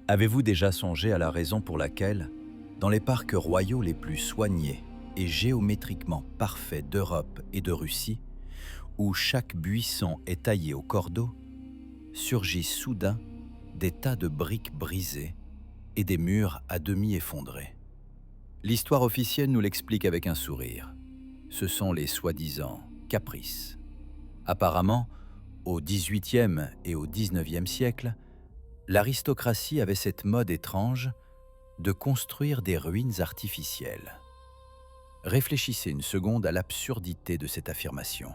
Avez-vous déjà songé à la raison pour laquelle, dans les parcs royaux les plus soignés et géométriquement parfaits d'Europe et de Russie, où chaque buisson est taillé au cordeau, surgissent soudain des tas de briques brisées et des murs à demi effondrés? L'histoire officielle nous l'explique avec un sourire. Ce sont les soi-disant caprices. Apparemment, au XVIIIe et au XIXe siècle, l'aristocratie avait cette mode étrange de construire des ruines artificielles. Réfléchissez une seconde à l'absurdité de cette affirmation.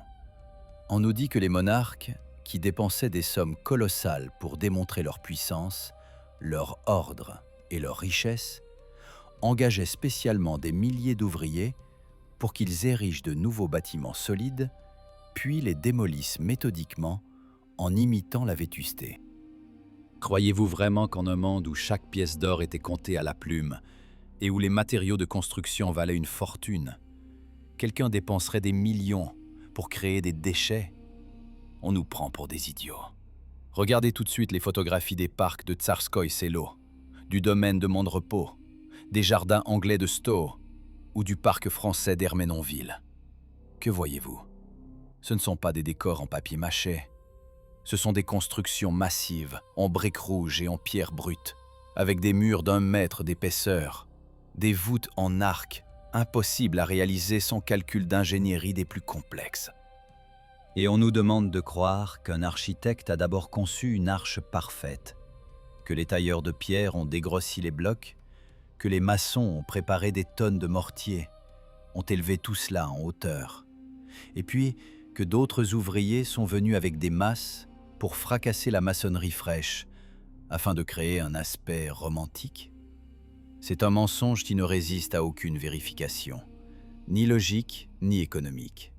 On nous dit que les monarques, qui dépensaient des sommes colossales pour démontrer leur puissance, leur ordre et leur richesse, engageaient spécialement des milliers d'ouvriers pour qu'ils érigent de nouveaux bâtiments solides, puis les démolissent méthodiquement en imitant la vétusté. Croyez-vous vraiment qu'en un monde où chaque pièce d'or était comptée à la plume et où les matériaux de construction valaient une fortune, quelqu'un dépenserait des millions pour créer des déchets? On nous prend pour des idiots. Regardez tout de suite les photographies des parcs de Tsarskoye Selo, du domaine de Mondrepos, des jardins anglais de Stowe ou du parc français d'Ermenonville. Que voyez-vous? Ce ne sont pas des décors en papier mâché. Ce sont des constructions massives, en briques rouges et en pierre brute, avec des murs d'1 mètre d'épaisseur, des voûtes en arc, impossibles à réaliser sans calcul d'ingénierie des plus complexes. Et on nous demande de croire qu'un architecte a d'abord conçu une arche parfaite, que les tailleurs de pierre ont dégrossi les blocs, que les maçons ont préparé des tonnes de mortier, ont élevé tout cela en hauteur, et puis que d'autres ouvriers sont venus avec des masses pour fracasser la maçonnerie fraîche, afin de créer un aspect romantique? C'est un mensonge qui ne résiste à aucune vérification, ni logique ni économique.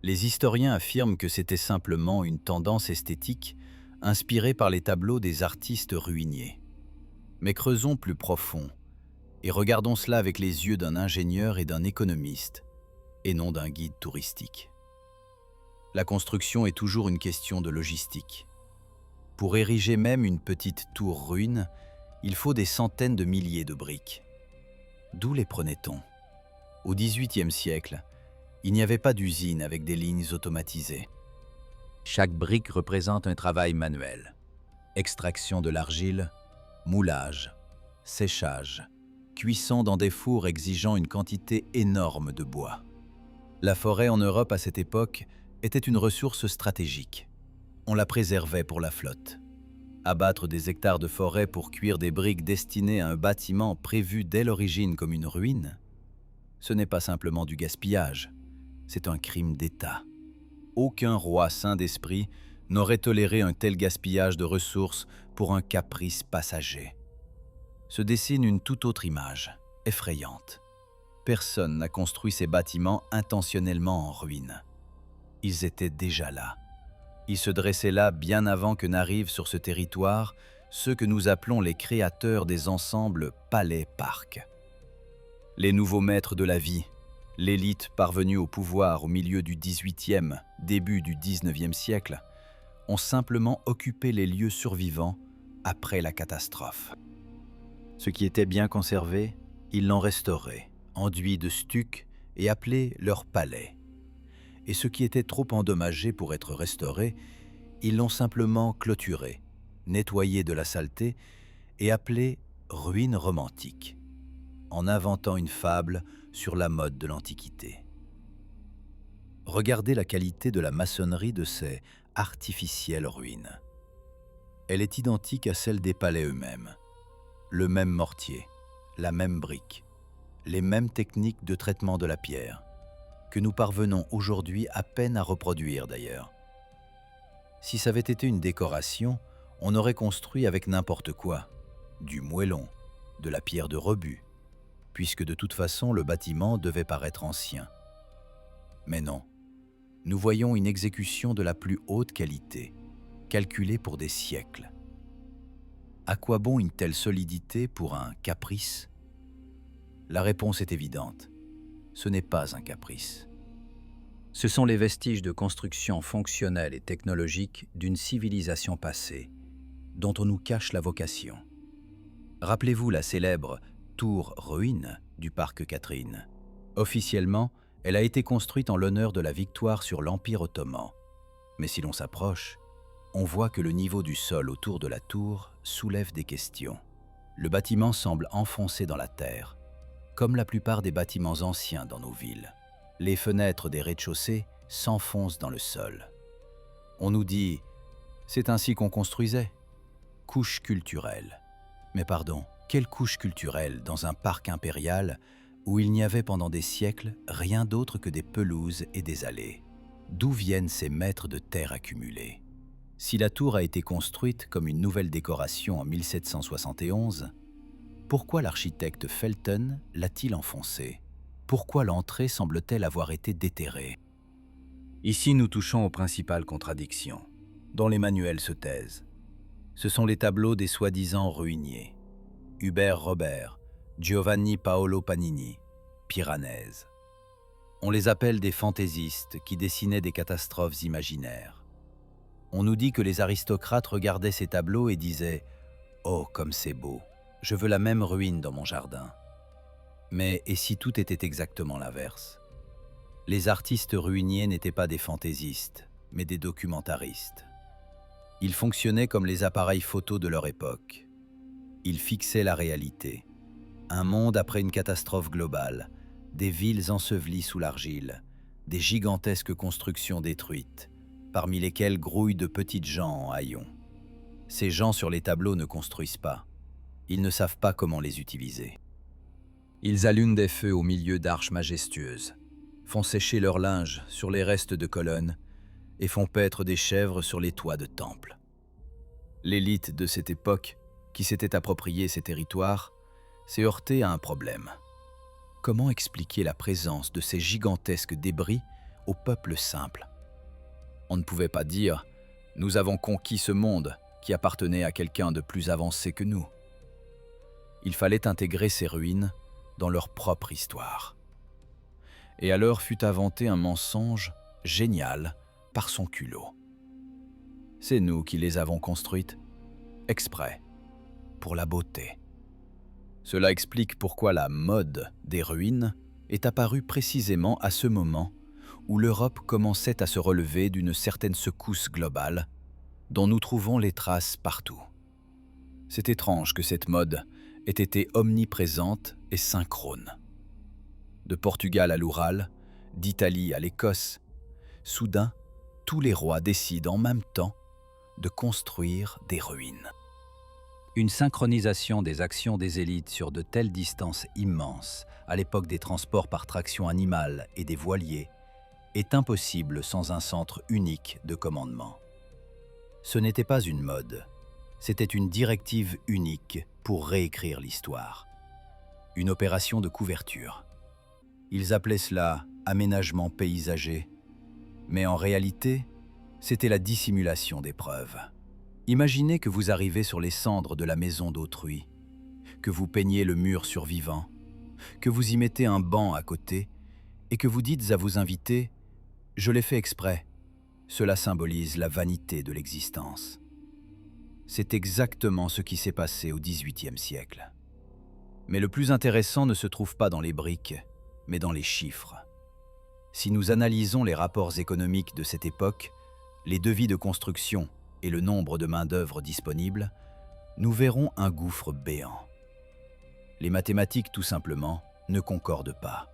Les historiens affirment que c'était simplement une tendance esthétique inspirée par les tableaux des artistes ruiniers. Mais creusons plus profond et regardons cela avec les yeux d'un ingénieur et d'un économiste, et non d'un guide touristique. La construction est toujours une question de logistique. Pour ériger même une petite tour ruine, il faut des centaines de milliers de briques. D'où les prenait-on? Au XVIIIe siècle, il n'y avait pas d'usine avec des lignes automatisées. Chaque brique représente un travail manuel. Extraction de l'argile, moulage, séchage, cuisson dans des fours exigeant une quantité énorme de bois. La forêt en Europe à cette époque était une ressource stratégique. On la préservait pour la flotte. Abattre des hectares de forêt pour cuire des briques destinées à un bâtiment prévu dès l'origine comme une ruine, ce n'est pas simplement du gaspillage, c'est un crime d'État. Aucun roi saint d'esprit n'aurait toléré un tel gaspillage de ressources pour un caprice passager. Se dessine une toute autre image, effrayante. Personne n'a construit ces bâtiments intentionnellement en ruine. Ils étaient déjà là. Ils se dressaient là bien avant que n'arrivent sur ce territoire ceux que nous appelons les créateurs des ensembles palais-parcs. Les nouveaux maîtres de la vie, l'élite parvenue au pouvoir au milieu du XVIIIe, début du XIXe siècle, ont simplement occupé les lieux survivants après la catastrophe. Ce qui était bien conservé, ils l'ont restauré, enduit de stuc et appelé leur palais. Et ce qui était trop endommagé pour être restauré, ils l'ont simplement clôturé, nettoyé de la saleté et appelé ruine romantique, en inventant une fable sur la mode de l'Antiquité. Regardez la qualité de la maçonnerie de ces artificielles ruines. Elle est identique à celle des palais eux-mêmes. Le même mortier, la même brique, les mêmes techniques de traitement de la pierre, que nous parvenons aujourd'hui à peine à reproduire d'ailleurs. Si ça avait été une décoration, on aurait construit avec n'importe quoi, du moellon, de la pierre de rebut, puisque de toute façon le bâtiment devait paraître ancien. Mais non, nous voyons une exécution de la plus haute qualité, calculée pour des siècles. À quoi bon une telle solidité pour un caprice? La réponse est évidente. Ce n'est pas un caprice. Ce sont les vestiges de construction fonctionnelle et technologique d'une civilisation passée, dont on nous cache la vocation. Rappelez-vous la célèbre tour ruine du parc Catherine. Officiellement, elle a été construite en l'honneur de la victoire sur l'Empire ottoman. Mais si l'on s'approche, on voit que le niveau du sol autour de la tour soulève des questions. Le bâtiment semble enfoncé dans la terre, comme la plupart des bâtiments anciens dans nos villes. Les fenêtres des rez-de-chaussée s'enfoncent dans le sol. On nous dit « c'est ainsi qu'on construisait ». Couche culturelle. Mais pardon, quelle couche culturelle dans un parc impérial où il n'y avait pendant des siècles rien d'autre que des pelouses et des allées? D'où viennent ces mètres de terre accumulés? Si la tour a été construite comme une nouvelle décoration en 1771, pourquoi l'architecte Felton l'a-t-il enfoncée? Pourquoi l'entrée semble-t-elle avoir été déterrée? Ici, nous touchons aux principales contradictions, dont les manuels se taisent. Ce sont les tableaux des soi-disant ruiniers. Hubert Robert, Giovanni Paolo Panini, Piranèse. On les appelle des fantaisistes qui dessinaient des catastrophes imaginaires. On nous dit que les aristocrates regardaient ces tableaux et disaient « Oh, comme c'est beau, je veux la même ruine dans mon jardin ». Mais et si tout était exactement l'inverse? Les artistes ruiniers n'étaient pas des fantaisistes, mais des documentaristes. Ils fonctionnaient comme les appareils photos de leur époque. Ils fixaient la réalité. Un monde après une catastrophe globale, des villes ensevelies sous l'argile, des gigantesques constructions détruites, parmi lesquelles grouillent de petites gens en haillons. Ces gens sur les tableaux ne construisent pas. Ils ne savent pas comment les utiliser. Ils allument des feux au milieu d'arches majestueuses, font sécher leur linge sur les restes de colonnes et font paître des chèvres sur les toits de temples. L'élite de cette époque, qui s'était approprié ces territoires, s'est heurtée à un problème. Comment expliquer la présence de ces gigantesques débris au peuple simple? On ne pouvait pas dire « nous avons conquis ce monde qui appartenait à quelqu'un de plus avancé que nous ». Il fallait intégrer ces ruines dans leur propre histoire. Et alors fut inventé un mensonge génial par son culot. C'est nous qui les avons construites, exprès, pour la beauté. Cela explique pourquoi la mode des ruines est apparue précisément à ce moment où l'Europe commençait à se relever d'une certaine secousse globale dont nous trouvons les traces partout. C'est étrange que cette mode ait été omniprésente et synchrone. De Portugal à l'Oural, d'Italie à l'Écosse, soudain, tous les rois décident en même temps de construire des ruines. Une synchronisation des actions des élites sur de telles distances immenses, à l'époque des transports par traction animale et des voiliers, est impossible sans un centre unique de commandement. Ce n'était pas une mode, c'était une directive unique pour réécrire l'histoire. Une opération de couverture. Ils appelaient cela aménagement paysager, mais en réalité, c'était la dissimulation des preuves. Imaginez que vous arrivez sur les cendres de la maison d'autrui, que vous peignez le mur survivant, que vous y mettez un banc à côté et que vous dites à vos invités « Je l'ai fait exprès ». Cela symbolise la vanité de l'existence. C'est exactement ce qui s'est passé au XVIIIe siècle. Mais le plus intéressant ne se trouve pas dans les briques, mais dans les chiffres. Si nous analysons les rapports économiques de cette époque, les devis de construction et le nombre de main-d'œuvre disponibles, nous verrons un gouffre béant. Les mathématiques, tout simplement, ne concordent pas.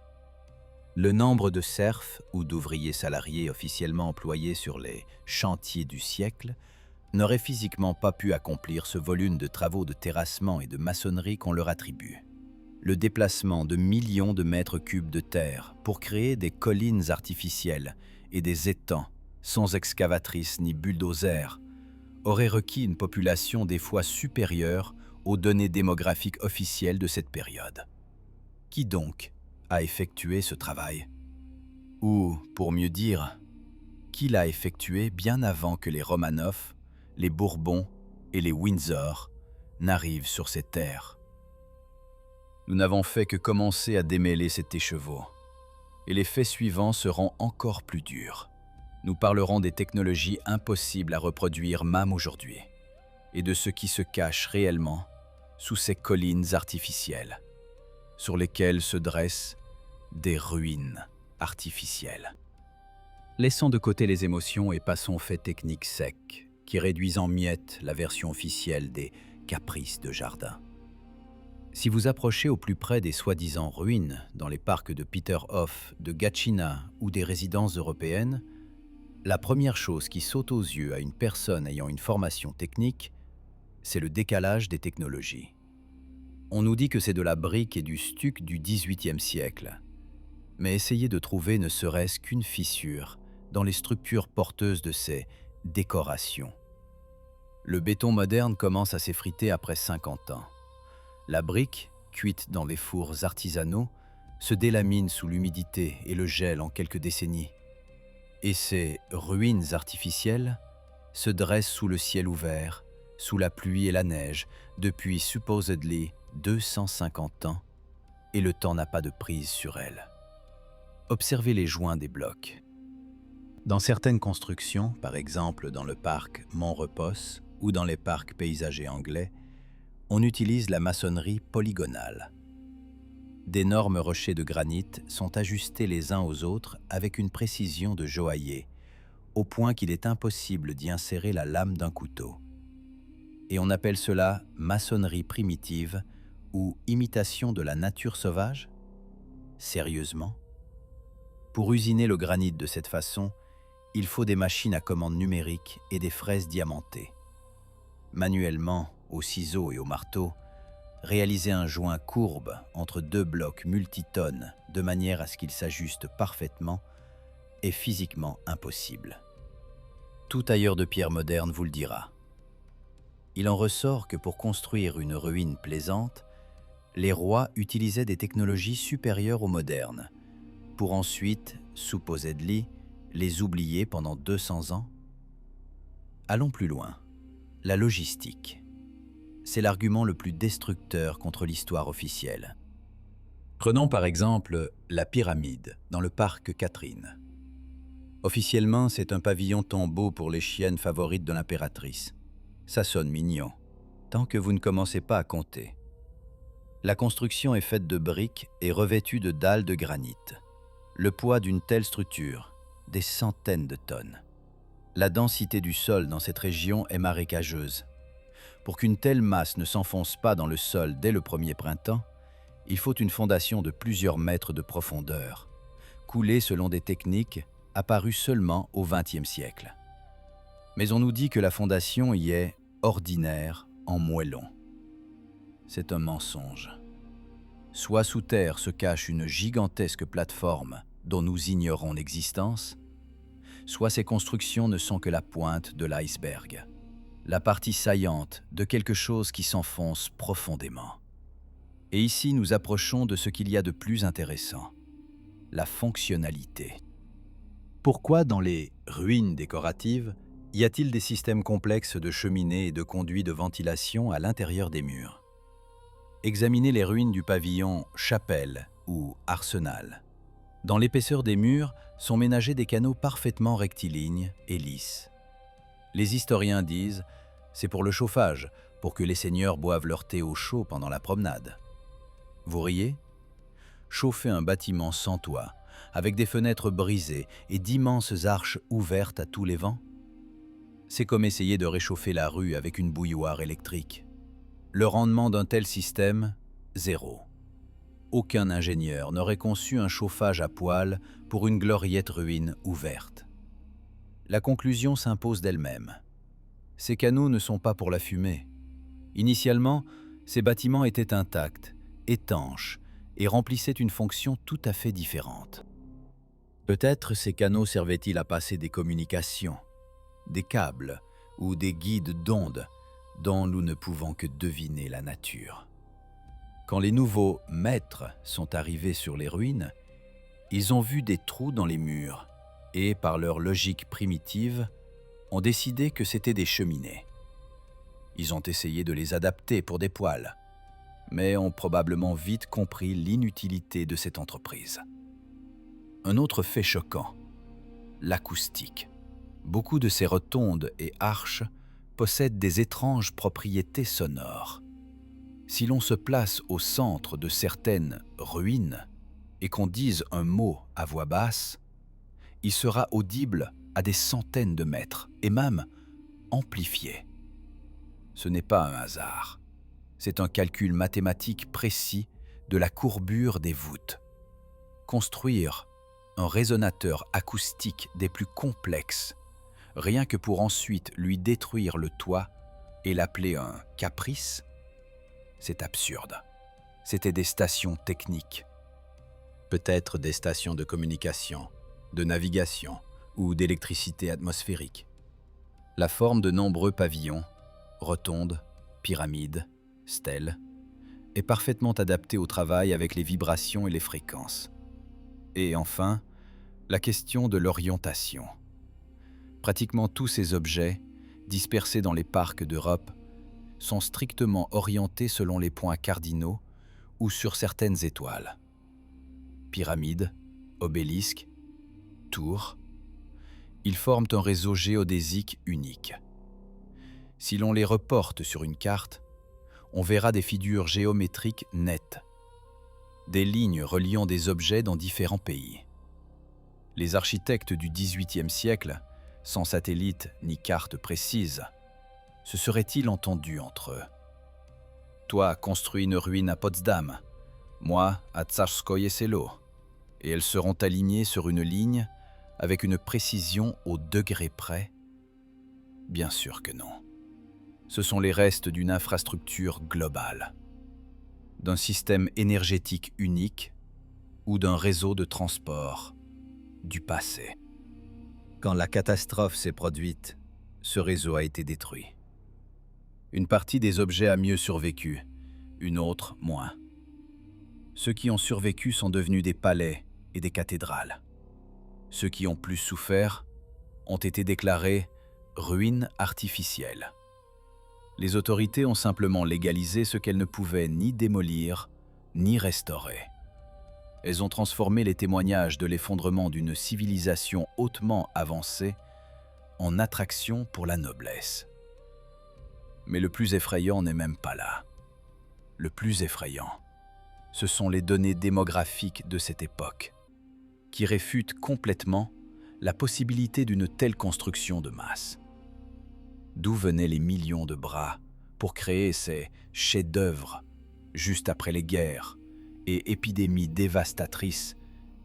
Le nombre de serfs ou d'ouvriers salariés officiellement employés sur les chantiers du siècle n'aurait physiquement pas pu accomplir ce volume de travaux de terrassement et de maçonnerie qu'on leur attribue. Le déplacement de millions de mètres cubes de terre pour créer des collines artificielles et des étangs sans excavatrices ni bulldozers aurait requis une population des fois supérieure aux données démographiques officielles de cette période. Qui donc a effectué ce travail? Ou, pour mieux dire, qui l'a effectué bien avant que les Romanov, les Bourbons et les Windsor n'arrivent sur ces terres? Nous n'avons fait que commencer à démêler cet écheveau, et les faits suivants seront encore plus durs. Nous parlerons des technologies impossibles à reproduire même aujourd'hui, et de ce qui se cache réellement sous ces collines artificielles, sur lesquelles se dressent des ruines artificielles. Laissons de côté les émotions et passons aux faits techniques secs, qui réduisent en miettes la version officielle des caprices de jardin. Si vous approchez au plus près des soi-disant ruines dans les parcs de Peterhof, de Gatchina ou des résidences européennes, la première chose qui saute aux yeux à une personne ayant une formation technique, c'est le décalage des technologies. On nous dit que c'est de la brique et du stuc du XVIIIe siècle, mais essayez de trouver ne serait-ce qu'une fissure dans les structures porteuses de ces décorations. Le béton moderne commence à s'effriter après 50 ans. La brique, cuite dans les fours artisanaux, se délamine sous l'humidité et le gel en quelques décennies. Et ces ruines artificielles se dressent sous le ciel ouvert, sous la pluie et la neige, depuis supposedly 250 ans, et le temps n'a pas de prise sur elles. Observez les joints des blocs. Dans certaines constructions, par exemple dans le parc Mont-Repos ou dans les parcs paysagers anglais, on utilise la maçonnerie polygonale. D'énormes rochers de granit sont ajustés les uns aux autres avec une précision de joaillier, au point qu'il est impossible d'y insérer la lame d'un couteau. Et on appelle cela maçonnerie primitive ou imitation de la nature sauvage? Sérieusement? Pour usiner le granit de cette façon, il faut des machines à commande numérique et des fraises diamantées. Manuellement, au ciseau et au marteau, réaliser un joint courbe entre deux blocs multitones de manière à ce qu'ils s'ajustent parfaitement est physiquement impossible. Tout tailleur de pierre moderne vous le dira. Il en ressort que pour construire une ruine plaisante, les rois utilisaient des technologies supérieures aux modernes, pour ensuite, supposedly, les oublier pendant 200 ans. Allons plus loin. La logistique. C'est l'argument le plus destructeur contre l'histoire officielle. Prenons par exemple la pyramide dans le parc Catherine. Officiellement, c'est un pavillon tombeau pour les chiennes favorites de l'impératrice. Ça sonne mignon, tant que vous ne commencez pas à compter. La construction est faite de briques et revêtue de dalles de granit. Le poids d'une telle structure, des centaines de tonnes. La densité du sol dans cette région est marécageuse. Pour qu'une telle masse ne s'enfonce pas dans le sol dès le premier printemps, il faut une fondation de plusieurs mètres de profondeur, coulée selon des techniques apparues seulement au XXe siècle. Mais on nous dit que la fondation y est ordinaire en moellon. C'est un mensonge. Soit sous terre se cache une gigantesque plateforme dont nous ignorons l'existence, soit ces constructions ne sont que la pointe de l'iceberg, la partie saillante de quelque chose qui s'enfonce profondément. Et ici, nous approchons de ce qu'il y a de plus intéressant, la fonctionnalité. Pourquoi dans les ruines décoratives, y a-t-il des systèmes complexes de cheminées et de conduits de ventilation à l'intérieur des murs? Examinez les ruines du pavillon chapelle ou arsenal. Dans l'épaisseur des murs sont ménagés des canaux parfaitement rectilignes et lisses. Les historiens disent « c'est pour le chauffage, pour que les seigneurs boivent leur thé au chaud pendant la promenade ». Vous riez? Chauffer un bâtiment sans toit, avec des fenêtres brisées et d'immenses arches ouvertes à tous les vents? C'est comme essayer de réchauffer la rue avec une bouilloire électrique. Le rendement d'un tel système, zéro. Aucun ingénieur n'aurait conçu un chauffage à poêle pour une gloriette ruine ouverte. La conclusion s'impose d'elle-même. Ces canaux ne sont pas pour la fumée. Initialement, ces bâtiments étaient intacts, étanches, et remplissaient une fonction tout à fait différente. Peut-être ces canaux servaient-ils à passer des communications, des câbles ou des guides d'ondes dont nous ne pouvons que deviner la nature. Quand les nouveaux maîtres sont arrivés sur les ruines, ils ont vu des trous dans les murs et, par leur logique primitive, ont décidé que c'étaient des cheminées. Ils ont essayé de les adapter pour des poêles, mais ont probablement vite compris l'inutilité de cette entreprise. Un autre fait choquant, l'acoustique. Beaucoup de ces rotondes et arches possèdent des étranges propriétés sonores. Si l'on se place au centre de certaines ruines et qu'on dise un mot à voix basse, il sera audible à des centaines de mètres et même amplifié. Ce n'est pas un hasard, c'est un calcul mathématique précis de la courbure des voûtes. Construire un résonateur acoustique des plus complexes, rien que pour ensuite lui détruire le toit et l'appeler un caprice, c'est absurde. C'étaient des stations techniques. Peut-être des stations de communication, de navigation ou d'électricité atmosphérique. La forme de nombreux pavillons, rotondes, pyramides, stèles, est parfaitement adaptée au travail avec les vibrations et les fréquences. Et enfin, la question de l'orientation. Pratiquement tous ces objets, dispersés dans les parcs d'Europe, sont strictement orientés selon les points cardinaux ou sur certaines étoiles. Pyramides, obélisques, tours, ils forment un réseau géodésique unique. Si l'on les reporte sur une carte, on verra des figures géométriques nettes, des lignes reliant des objets dans différents pays. Les architectes du XVIIIe siècle, sans satellites ni cartes précises, se seraient-ils entendus entre eux? Toi, construis une ruine à Potsdam, moi à Tsarskoye Selo, et elles seront alignées sur une ligne avec une précision au degré près? Bien sûr que non. Ce sont les restes d'une infrastructure globale, d'un système énergétique unique ou d'un réseau de transport du passé. Quand la catastrophe s'est produite, ce réseau a été détruit. Une partie des objets a mieux survécu, une autre moins. Ceux qui ont survécu sont devenus des palais et des cathédrales. Ceux qui ont plus souffert ont été déclarés ruines artificielles. Les autorités ont simplement légalisé ce qu'elles ne pouvaient ni démolir ni restaurer. Elles ont transformé les témoignages de l'effondrement d'une civilisation hautement avancée en attraction pour la noblesse. Mais le plus effrayant n'est même pas là. Le plus effrayant, ce sont les données démographiques de cette époque, qui réfutent complètement la possibilité d'une telle construction de masse. D'où venaient les millions de bras pour créer ces chefs-d'œuvre juste après les guerres et épidémies dévastatrices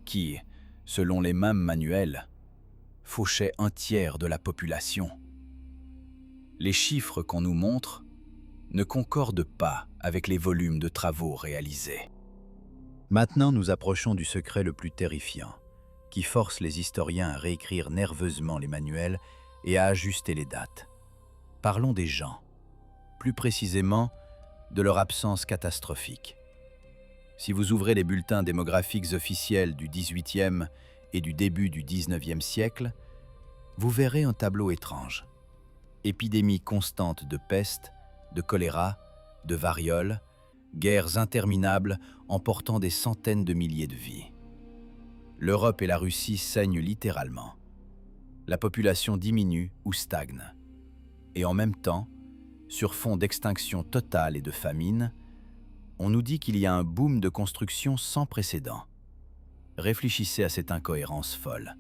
qui, selon les mêmes manuels, fauchaient un tiers de la population? Les chiffres qu'on nous montre ne concordent pas avec les volumes de travaux réalisés. Maintenant, nous approchons du secret le plus terrifiant, qui force les historiens à réécrire nerveusement les manuels et à ajuster les dates. Parlons des gens, plus précisément de leur absence catastrophique. Si vous ouvrez les bulletins démographiques officiels du XVIIIe et du début du XIXe siècle, vous verrez un tableau étrange. Épidémies constantes de peste, de choléra, de variole, guerres interminables emportant des centaines de milliers de vies. L'Europe et la Russie saignent littéralement. La population diminue ou stagne. Et en même temps, sur fond d'extinction totale et de famine, on nous dit qu'il y a un boom de construction sans précédent. Réfléchissez à cette incohérence folle.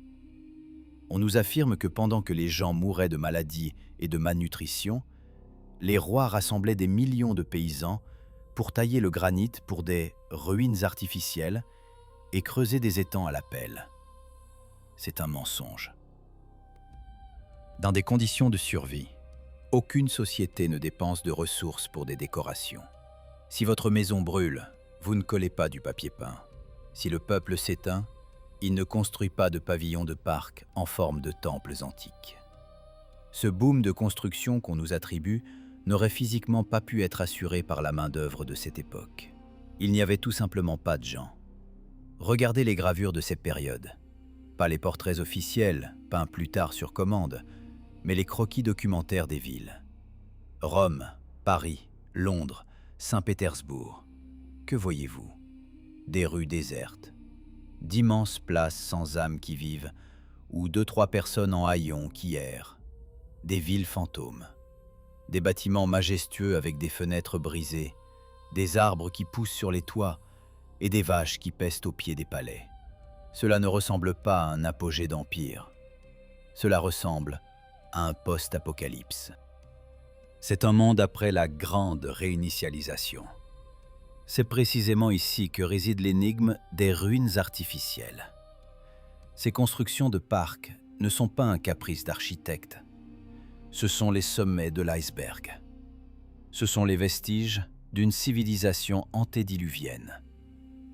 On nous affirme que pendant que les gens mouraient de maladies et de malnutrition, les rois rassemblaient des millions de paysans pour tailler le granit pour des ruines artificielles et creuser des étangs à la pelle. C'est un mensonge. Dans des conditions de survie, aucune société ne dépense de ressources pour des décorations. Si votre maison brûle, vous ne collez pas du papier peint. Si le peuple s'éteint, il ne construit pas de pavillons de parc en forme de temples antiques. Ce boom de construction qu'on nous attribue n'aurait physiquement pas pu être assuré par la main-d'œuvre de cette époque. Il n'y avait tout simplement pas de gens. Regardez les gravures de cette période. Pas les portraits officiels, peints plus tard sur commande, mais les croquis documentaires des villes. Rome, Paris, Londres, Saint-Pétersbourg. Que voyez-vous? Des rues désertes, d'immenses places sans âme qui vivent, ou 2-3 personnes en haillons qui errent, des villes fantômes, des bâtiments majestueux avec des fenêtres brisées, des arbres qui poussent sur les toits et des vaches qui pestent au pied des palais. Cela ne ressemble pas à un apogée d'empire. Cela ressemble à un post-apocalypse. C'est un monde après la grande réinitialisation. C'est précisément ici que réside l'énigme des ruines artificielles. Ces constructions de parcs ne sont pas un caprice d'architecte. Ce sont les sommets de l'iceberg. Ce sont les vestiges d'une civilisation antédiluvienne,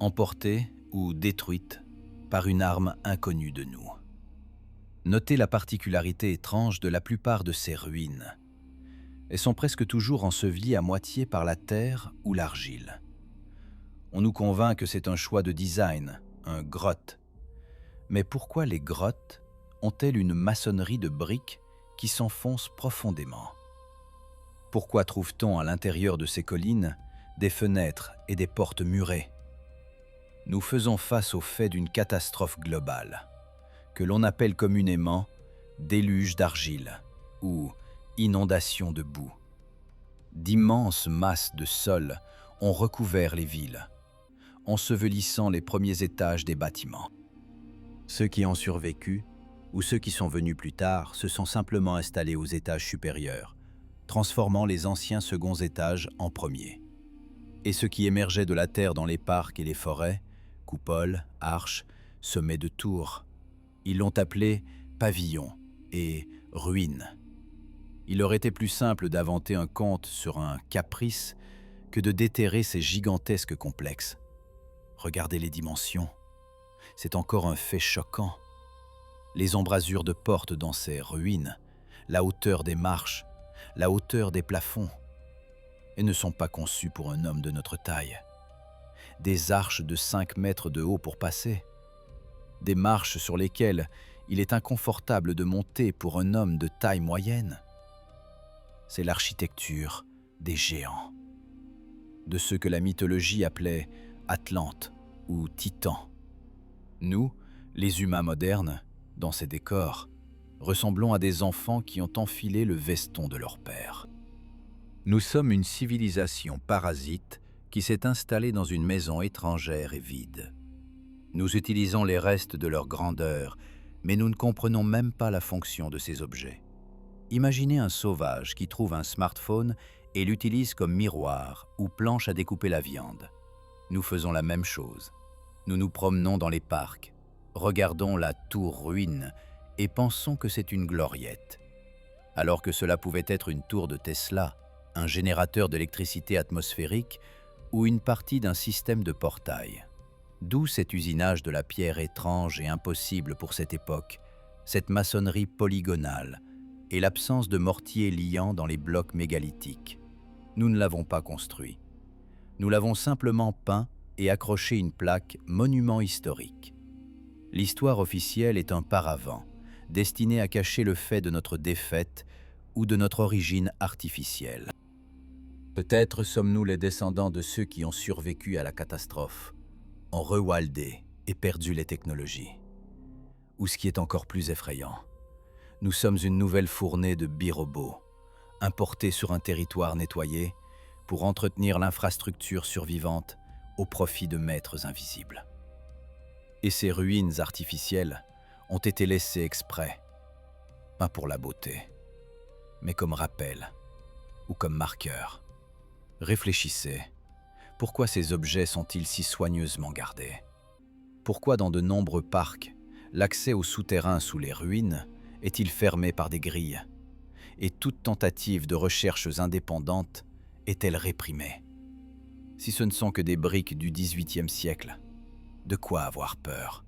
emportée ou détruite par une arme inconnue de nous. Notez la particularité étrange de la plupart de ces ruines. Elles sont presque toujours ensevelies à moitié par la terre ou l'argile. On nous convainc que c'est un choix de design, un grotte. Mais pourquoi les grottes ont-elles une maçonnerie de briques qui s'enfonce profondément? Pourquoi trouve-t-on à l'intérieur de ces collines des fenêtres et des portes murées? Nous faisons face au fait d'une catastrophe globale, que l'on appelle communément déluge d'argile ou inondation de boue. D'immenses masses de sol ont recouvert les villes, ensevelissant les premiers étages des bâtiments. Ceux qui ont survécu, ou ceux qui sont venus plus tard, se sont simplement installés aux étages supérieurs, transformant les anciens seconds étages en premiers. Et ce qui émergeait de la terre dans les parcs et les forêts, coupoles, arches, sommets de tours, ils l'ont appelé pavillon et ruine. Il aurait été plus simple d'inventer un conte sur un caprice que de déterrer ces gigantesques complexes. Regardez les dimensions. C'est encore un fait choquant. Les embrasures de portes dans ces ruines, la hauteur des marches, la hauteur des plafonds, elles ne sont pas conçues pour un homme de notre taille. Des arches de 5 mètres de haut pour passer, des marches sur lesquelles il est inconfortable de monter pour un homme de taille moyenne. C'est l'architecture des géants, de ceux que la mythologie appelait Atlante ou Titans. Nous, les humains modernes, dans ces décors, ressemblons à des enfants qui ont enfilé le veston de leur père. Nous sommes une civilisation parasite qui s'est installée dans une maison étrangère et vide. Nous utilisons les restes de leur grandeur, mais nous ne comprenons même pas la fonction de ces objets. Imaginez un sauvage qui trouve un smartphone et l'utilise comme miroir ou planche à découper la viande. Nous faisons la même chose. Nous nous promenons dans les parcs, regardons la tour ruine et pensons que c'est une gloriette, alors que cela pouvait être une tour de Tesla, un générateur d'électricité atmosphérique ou une partie d'un système de portail. D'où cet usinage de la pierre étrange et impossible pour cette époque, cette maçonnerie polygonale et l'absence de mortier liant dans les blocs mégalithiques. Nous ne l'avons pas construit. Nous l'avons simplement peint et accroché une plaque « Monument historique ». L'histoire officielle est un paravent, destiné à cacher le fait de notre défaite ou de notre origine artificielle. Peut-être sommes-nous les descendants de ceux qui ont survécu à la catastrophe, ont rewildé et perdu les technologies. Ou ce qui est encore plus effrayant, nous sommes une nouvelle fournée de birobots, importés sur un territoire nettoyé pour entretenir l'infrastructure survivante au profit de maîtres invisibles. Et ces ruines artificielles ont été laissées exprès, pas pour la beauté, mais comme rappel ou comme marqueur. Réfléchissez, pourquoi ces objets sont-ils si soigneusement gardés? Pourquoi dans de nombreux parcs, l'accès aux souterrains sous les ruines est-il fermé par des grilles? Et toute tentative de recherches indépendantes est-elle réprimée? Si ce ne sont que des briques du XVIIIe siècle, de quoi avoir peur?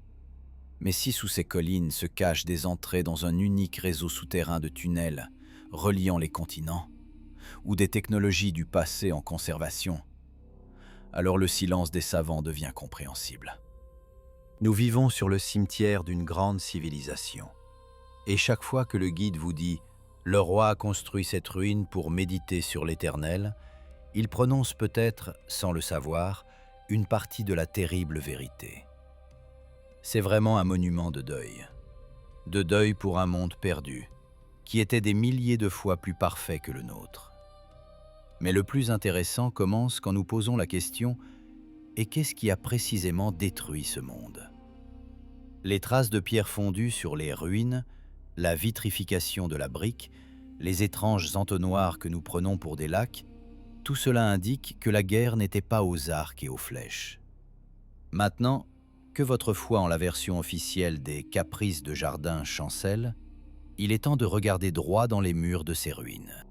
Mais si sous ces collines se cachent des entrées dans un unique réseau souterrain de tunnels reliant les continents, ou des technologies du passé en conservation, alors le silence des savants devient compréhensible. Nous vivons sur le cimetière d'une grande civilisation. Et chaque fois que le guide vous dit « Le roi a construit cette ruine pour méditer sur l'Éternel », il prononce peut-être, sans le savoir, une partie de la terrible vérité. C'est vraiment un monument de deuil pour un monde perdu, qui était des milliers de fois plus parfait que le nôtre. Mais le plus intéressant commence quand nous posons la question « Et qu'est-ce qui a précisément détruit ce monde ?» Les traces de pierre fondue sur les ruines, la vitrification de la brique, les étranges entonnoirs que nous prenons pour des lacs, tout cela indique que la guerre n'était pas aux arcs et aux flèches. Maintenant, que votre foi en la version officielle des caprices de jardin chancelle, il est temps de regarder droit dans les murs de ces ruines.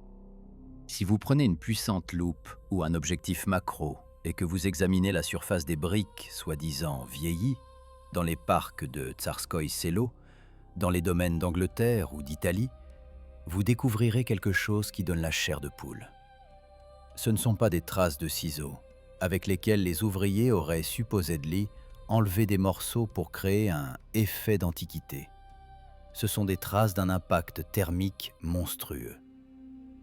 Si vous prenez une puissante loupe ou un objectif macro et que vous examinez la surface des briques soi-disant vieillies, dans les parcs de Tsarskoye Selo, dans les domaines d'Angleterre ou d'Italie, vous découvrirez quelque chose qui donne la chair de poule. Ce ne sont pas des traces de ciseaux, avec lesquels les ouvriers auraient supposedly enlevé des morceaux pour créer un effet d'antiquité. Ce sont des traces d'un impact thermique monstrueux.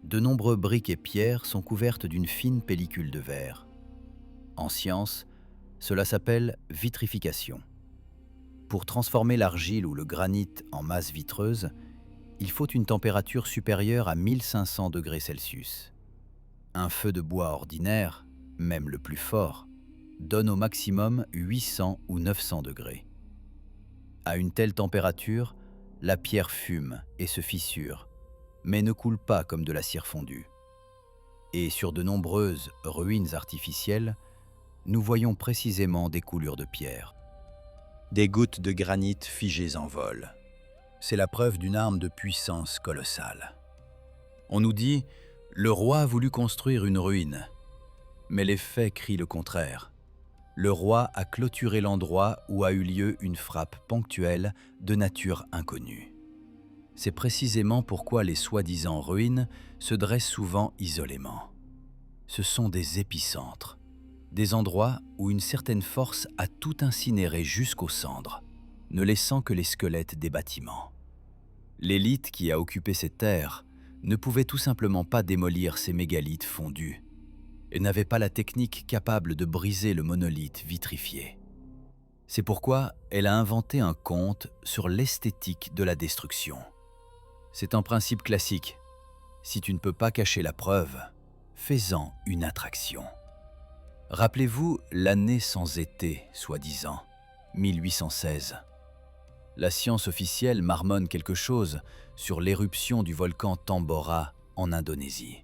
De nombreux briques et pierres sont couvertes d'une fine pellicule de verre. En science, cela s'appelle vitrification. Pour transformer l'argile ou le granit en masse vitreuse, il faut une température supérieure à 1500 degrés Celsius. Un feu de bois ordinaire, même le plus fort, donne au maximum 800 ou 900 degrés. À une telle température, la pierre fume et se fissure, mais ne coule pas comme de la cire fondue. Et sur de nombreuses ruines artificielles, nous voyons précisément des coulures de pierre. Des gouttes de granit figées en vol. C'est la preuve d'une arme de puissance colossale. On nous dit « le roi a voulu construire une ruine », mais les faits crient le contraire. Le roi a clôturé l'endroit où a eu lieu une frappe ponctuelle de nature inconnue. C'est précisément pourquoi les soi-disant ruines se dressent souvent isolément. Ce sont des épicentres, des endroits où une certaine force a tout incinéré jusqu'aux cendres, ne laissant que les squelettes des bâtiments. L'élite qui a occupé ces terres ne pouvait tout simplement pas démolir ces mégalithes fondus et n'avait pas la technique capable de briser le monolithe vitrifié. C'est pourquoi elle a inventé un conte sur l'esthétique de la destruction. C'est un principe classique. Si tu ne peux pas cacher la preuve, fais-en une attraction. Rappelez-vous l'année sans été, soi-disant, 1816. La science officielle marmonne quelque chose sur l'éruption du volcan Tambora en Indonésie.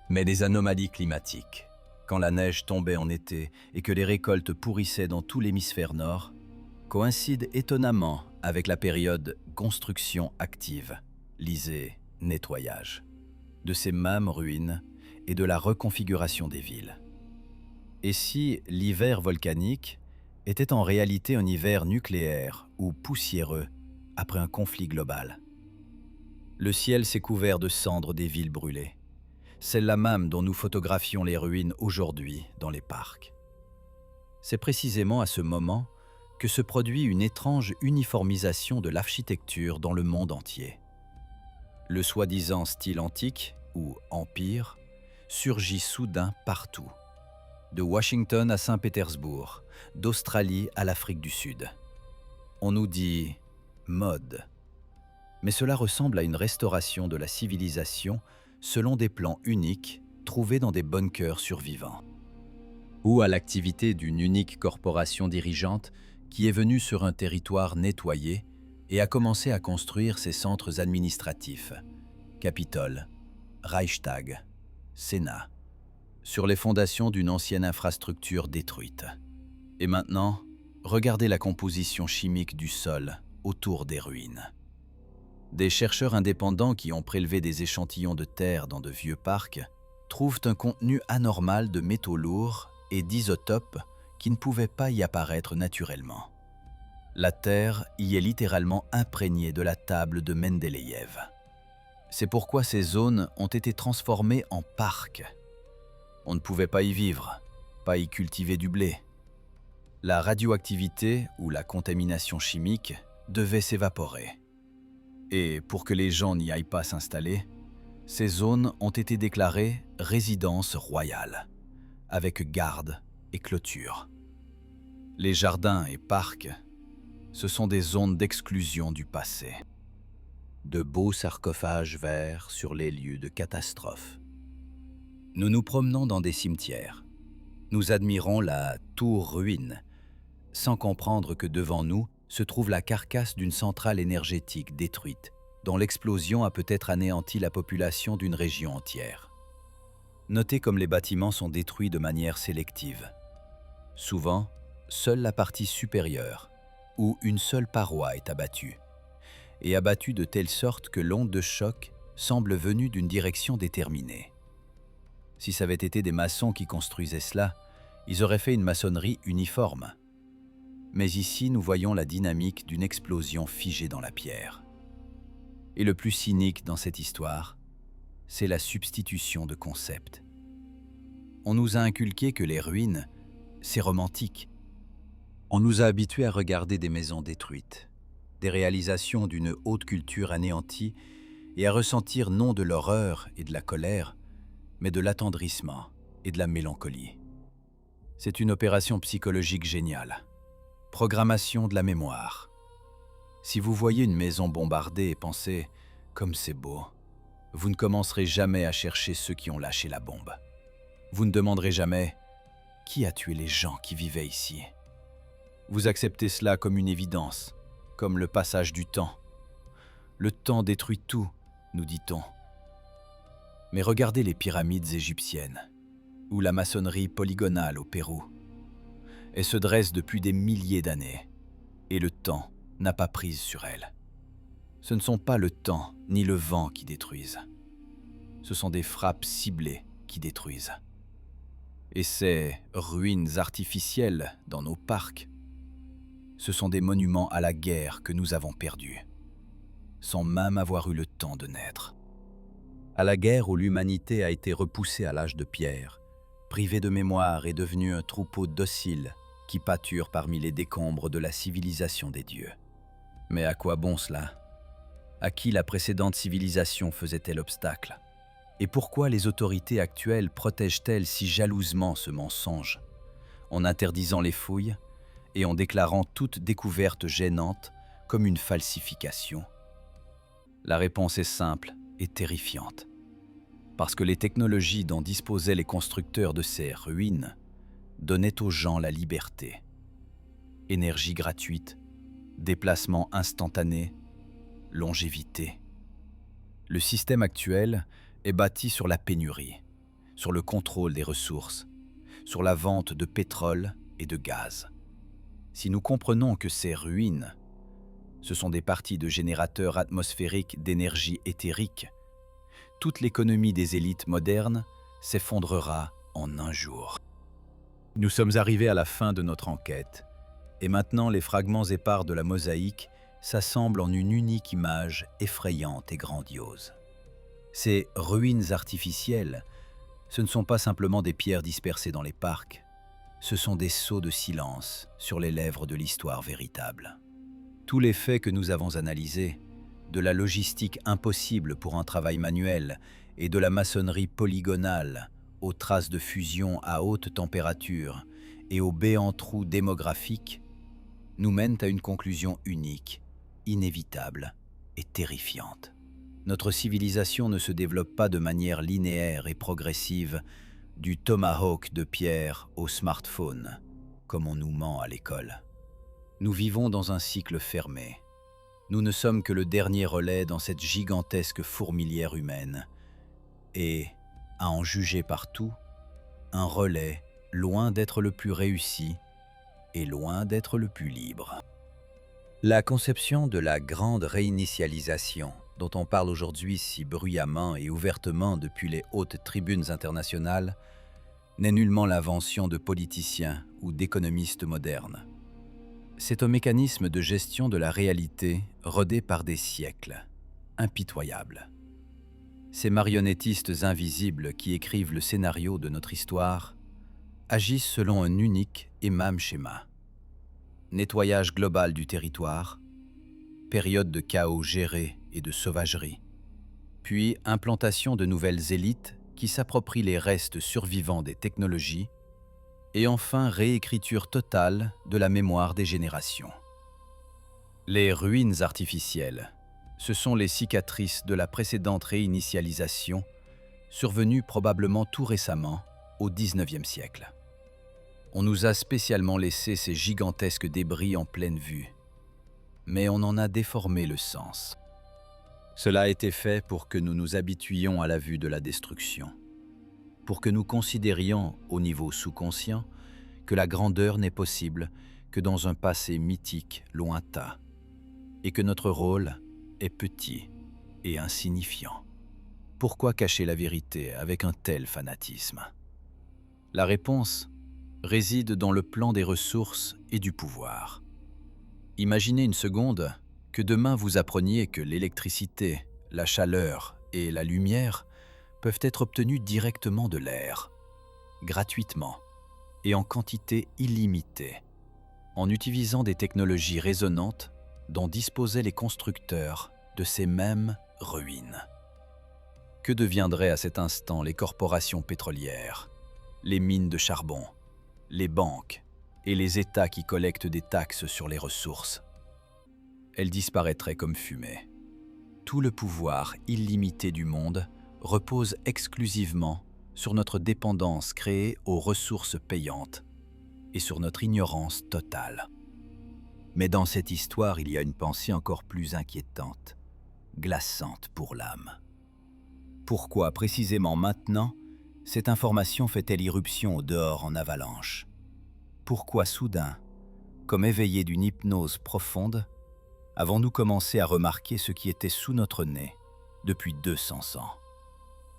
Mais des anomalies climatiques, quand la neige tombait en été et que les récoltes pourrissaient dans tout l'hémisphère nord, coïncident étonnamment avec la période construction active, lisez nettoyage, de ces mêmes ruines et de la reconfiguration des villes. Et si l'hiver volcanique était en réalité un hiver nucléaire ou poussiéreux après un conflit global? Le ciel s'est couvert de cendres des villes brûlées, celles-là même dont nous photographions les ruines aujourd'hui dans les parcs. C'est précisément à ce moment que se produit une étrange uniformisation de l'architecture dans le monde entier. Le soi-disant style antique, ou empire, surgit soudain partout. De Washington à Saint-Pétersbourg, d'Australie à l'Afrique du Sud. On nous dit « mode », mais cela ressemble à une restauration de la civilisation selon des plans uniques trouvés dans des bunkers survivants. Ou à l'activité d'une unique corporation dirigeante qui est venue sur un territoire nettoyé et a commencé à construire ses centres administratifs, Capitole, Reichstag, Sénat, sur les fondations d'une ancienne infrastructure détruite. Et maintenant, regardez la composition chimique du sol autour des ruines. Des chercheurs indépendants qui ont prélevé des échantillons de terre dans de vieux parcs trouvent un contenu anormal de métaux lourds et d'isotopes qui ne pouvaient pas y apparaître naturellement. La terre y est littéralement imprégnée de la table de Mendeleïev. C'est pourquoi ces zones ont été transformées en parcs. On ne pouvait pas y vivre, pas y cultiver du blé. La radioactivité ou la contamination chimique devait s'évaporer. Et pour que les gens n'y aillent pas s'installer, ces zones ont été déclarées résidences royales, avec garde et clôture. Les jardins et parcs, ce sont des zones d'exclusion du passé. De beaux sarcophages verts sur les lieux de catastrophe. Nous nous promenons dans des cimetières. Nous admirons la tour ruine, sans comprendre que devant nous se trouve la carcasse d'une centrale énergétique détruite, dont l'explosion a peut-être anéanti la population d'une région entière. Notez comme les bâtiments sont détruits de manière sélective. Souvent, seule la partie supérieure, ou une seule paroi est abattue, et abattue de telle sorte que l'onde de choc semble venue d'une direction déterminée. Si ça avait été des maçons qui construisaient cela, ils auraient fait une maçonnerie uniforme. Mais ici, nous voyons la dynamique d'une explosion figée dans la pierre. Et le plus cynique dans cette histoire, c'est la substitution de concepts. On nous a inculqué que les ruines, c'est romantique. On nous a habitués à regarder des maisons détruites, des réalisations d'une haute culture anéantie et à ressentir non de l'horreur et de la colère, mais de l'attendrissement et de la mélancolie. C'est une opération psychologique géniale. Programmation de la mémoire. Si vous voyez une maison bombardée et pensez « comme c'est beau », vous ne commencerez jamais à chercher ceux qui ont lâché la bombe. Vous ne demanderez jamais « qui a tué les gens qui vivaient ici ?» Vous acceptez cela comme une évidence, comme le passage du temps. Le temps détruit tout, nous dit-on. Mais regardez les pyramides égyptiennes, ou la maçonnerie polygonale au Pérou. Elles se dressent depuis des milliers d'années, et le temps n'a pas prise sur elles. Ce ne sont pas le temps ni le vent qui détruisent. Ce sont des frappes ciblées qui détruisent. Et ces ruines artificielles dans nos parcs, ce sont des monuments à la guerre que nous avons perdus, sans même avoir eu le temps de naître. À la guerre où l'humanité a été repoussée à l'âge de pierre, privée de mémoire et devenue un troupeau docile qui pâture parmi les décombres de la civilisation des dieux. Mais à quoi bon cela? À qui la précédente civilisation faisait-elle obstacle? Et pourquoi les autorités actuelles protègent-elles si jalousement ce mensonge, en interdisant les fouilles et en déclarant toute découverte gênante comme une falsification? La réponse est simple et terrifiante. Parce que les technologies dont disposaient les constructeurs de ces ruines donnaient aux gens la liberté. Énergie gratuite, déplacement instantané, longévité. Le système actuel est bâti sur la pénurie, sur le contrôle des ressources, sur la vente de pétrole et de gaz. Si nous comprenons que ces ruines, ce sont des parties de générateurs atmosphériques d'énergie éthérique, toute l'économie des élites modernes s'effondrera en un jour. Nous sommes arrivés à la fin de notre enquête, et maintenant les fragments épars de la mosaïque s'assemblent en une unique image effrayante et grandiose. Ces ruines artificielles, ce ne sont pas simplement des pierres dispersées dans les parcs, ce sont des sceaux de silence sur les lèvres de l'histoire véritable. Tous les faits que nous avons analysés, de la logistique impossible pour un travail manuel et de la maçonnerie polygonale aux traces de fusion à haute température et aux béants trous démographiques, nous mènent à une conclusion unique, inévitable et terrifiante. Notre civilisation ne se développe pas de manière linéaire et progressive du tomahawk de pierre au smartphone, comme on nous ment à l'école. Nous vivons dans un cycle fermé. Nous ne sommes que le dernier relais dans cette gigantesque fourmilière humaine. Et, à en juger partout, un relais loin d'être le plus réussi et loin d'être le plus libre. La conception de la grande réinitialisation, dont on parle aujourd'hui si bruyamment et ouvertement depuis les hautes tribunes internationales, n'est nullement l'invention de politiciens ou d'économistes modernes. C'est un mécanisme de gestion de la réalité rodé par des siècles, impitoyable. Ces marionnettistes invisibles qui écrivent le scénario de notre histoire agissent selon un unique et même schéma. Nettoyage global du territoire, période de chaos géré et de sauvagerie, puis implantation de nouvelles élites qui s'approprient les restes survivants des technologies, et enfin réécriture totale de la mémoire des générations. Les ruines artificielles, ce sont les cicatrices de la précédente réinitialisation survenue probablement tout récemment, au XIXe siècle. On nous a spécialement laissé ces gigantesques débris en pleine vue, mais on en a déformé le sens. Cela a été fait pour que nous nous habituions à la vue de la destruction, pour que nous considérions, au niveau sous-conscient, que la grandeur n'est possible que dans un passé mythique lointain, et que notre rôle est petit et insignifiant. Pourquoi cacher la vérité avec un tel fanatisme? La réponse réside dans le plan des ressources et du pouvoir. Imaginez une seconde que demain vous appreniez que l'électricité, la chaleur et la lumière peuvent être obtenues directement de l'air, gratuitement et en quantité illimitée, en utilisant des technologies résonantes dont disposaient les constructeurs de ces mêmes ruines. Que deviendraient à cet instant les corporations pétrolières, les mines de charbon, les banques et les États qui collectent des taxes sur les ressources? Elles disparaîtraient comme fumée. Tout le pouvoir illimité du monde repose exclusivement sur notre dépendance créée aux ressources payantes et sur notre ignorance totale. Mais dans cette histoire, il y a une pensée encore plus inquiétante, glaçante pour l'âme. Pourquoi précisément maintenant, cette information fait-elle irruption au dehors en avalanche? Pourquoi soudain, comme éveillés d'une hypnose profonde, avons-nous commencé à remarquer ce qui était sous notre nez depuis 200 ans?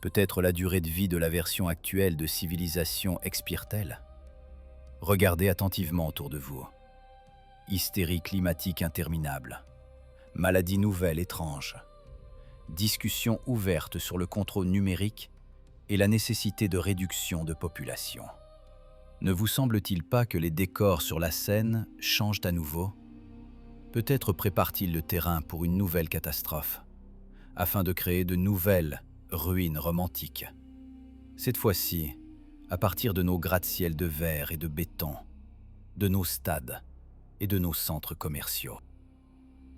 Peut-être la durée de vie de la version actuelle de civilisation expire-t-elle? Regardez attentivement autour de vous. Hystérie climatique interminable, maladies nouvelles étranges, discussions ouvertes sur le contrôle numérique et la nécessité de réduction de population. Ne vous semble-t-il pas que les décors sur la scène changent à nouveau? Peut-être prépare-t-il le terrain pour une nouvelle catastrophe, afin de créer de nouvelles ruines romantiques. Cette fois-ci, à partir de nos gratte-ciels de verre et de béton, de nos stades et de nos centres commerciaux.